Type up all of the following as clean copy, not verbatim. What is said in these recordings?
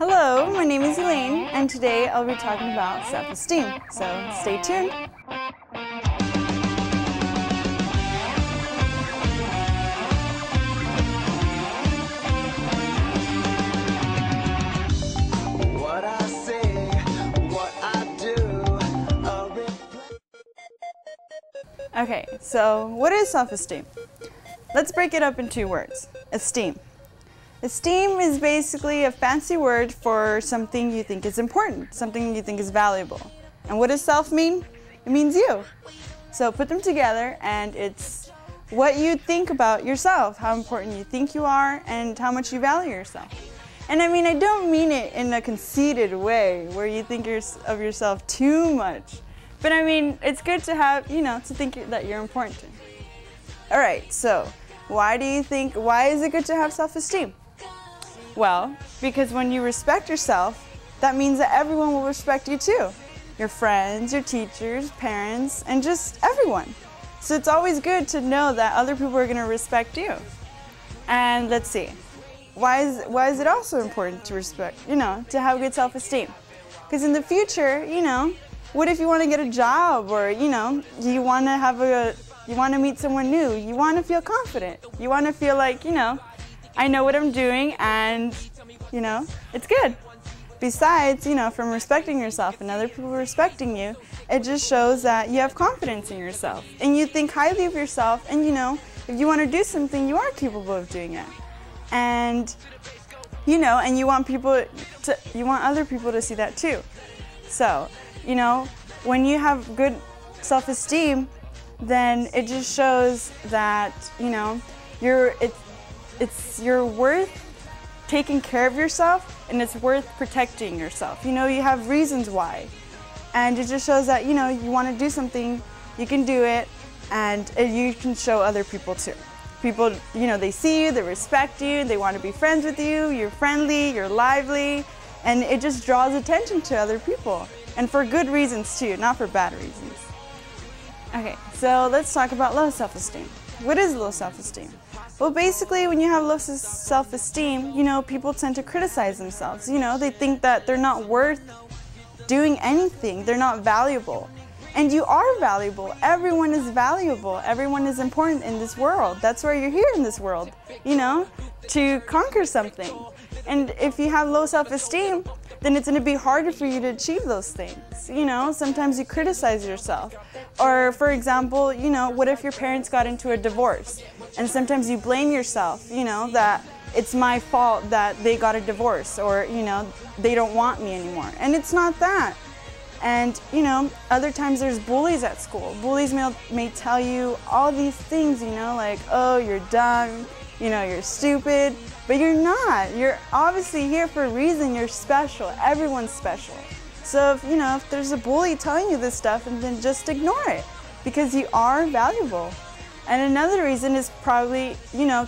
Hello, my name is Elaine, and today I'll be talking about self-esteem, so stay tuned. Okay, so what is self-esteem? Let's break it up in two words. Esteem. Esteem is basically a fancy word for something you think is important, something you think is valuable. And what does self mean? It means you. So put them together and it's what you think about yourself, how important you think you are, and how much you value yourself. And I mean, I don't mean it in a conceited way where you think of yourself too much. But I mean, it's good to have, to think that you're important. All right, so why is it good to have self-esteem? Well, because when you respect yourself, that means that everyone will respect you too. Your friends, your teachers, parents, and just everyone. So it's always good to know that other people are going to respect you. And let's see, why is it also important to respect, to have good self-esteem? Because in the future, what if you want to get a job or, you want to meet someone new, you want to feel confident, you want to feel like, I know what I'm doing and, it's good. Besides, from respecting yourself and other people respecting you, it just shows that you have confidence in yourself and you think highly of yourself and, if you want to do something, you are capable of doing it. And, and you want other people to see that too. So, when you have good self-esteem, then it just shows that, you're worth taking care of yourself and it's worth protecting yourself. You have reasons why. And it just shows that, you want to do something, you can do it, and you can show other people too. People, they see you, they respect you, they want to be friends with you, you're friendly, you're lively, and it just draws attention to other people. And for good reasons too, not for bad reasons. Okay, so let's talk about low self-esteem. What is low self-esteem? Well, basically, when you have low self-esteem, people tend to criticize themselves. They think that they're not worth doing anything, they're not valuable. And you are valuable. Everyone is valuable. Everyone is important in this world. That's why you're here in this world, to conquer something. And if you have low self-esteem, then it's going to be harder for you to achieve those things. Sometimes you criticize yourself. Or, for example, what if your parents got into a divorce? And sometimes you blame yourself, that it's my fault that they got a divorce, or, they don't want me anymore. And it's not that. And, other times there's bullies at school. Bullies may tell you all these things, like, oh, you're dumb, you're stupid. But you're not. You're obviously here for a reason. You're special. Everyone's special. So if there's a bully telling you this stuff, and then just ignore it, because you are valuable. And another reason is probably,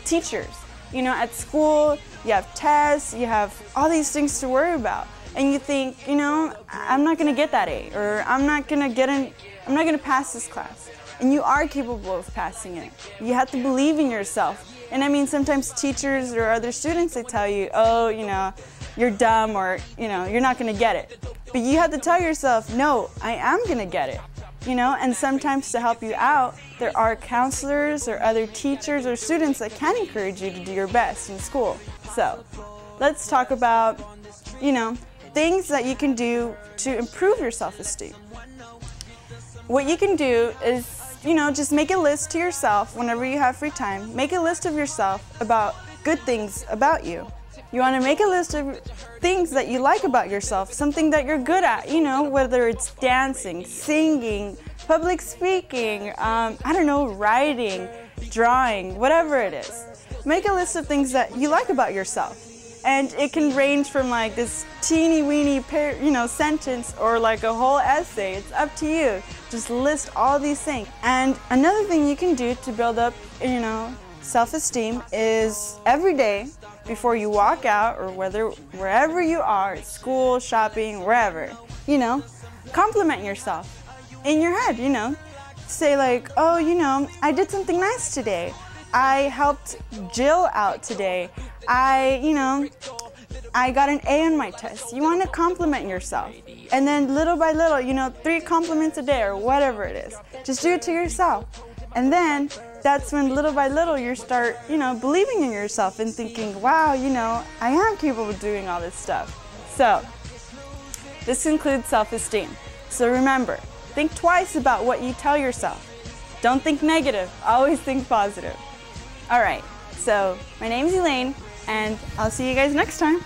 teachers. At school, you have tests, you have all these things to worry about. And you think, I'm not going to get that A, or I'm not going to pass this class. And you are capable of passing it. You have to believe in yourself. And I mean, sometimes teachers or other students, they tell you, oh, you're dumb, or, you're not going to get it. But you have to tell yourself, no, I am going to get it. And sometimes to help you out, there are counselors or other teachers or students that can encourage you to do your best in school. So let's talk about, things that you can do to improve your self-esteem. What you can do is, just make a list to yourself whenever you have free time. Make a list of yourself about good things about you. You want to make a list of things that you like about yourself, something that you're good at, whether it's dancing, singing, public speaking, writing, drawing, whatever it is. Make a list of things that you like about yourself. And it can range from like this teeny-weeny sentence or like a whole essay. It's up to you. Just list all these things. And another thing you can do to build up, self-esteem is every day before you walk out, or wherever you are, at school, shopping, wherever, compliment yourself in your head, say like, oh, I did something nice today. I helped Jill out today. I I got an A on my test. You want to compliment yourself. And then little by little, you know, 3 compliments a day or whatever it is. Just do it to yourself. And then that's when little by little you start, you know, believing in yourself and thinking, wow, you know, I am capable of doing all this stuff. So this includes self-esteem. So remember, think twice about what you tell yourself. Don't think negative, always think positive. All right, so my name is Elaine, and I'll see you guys next time.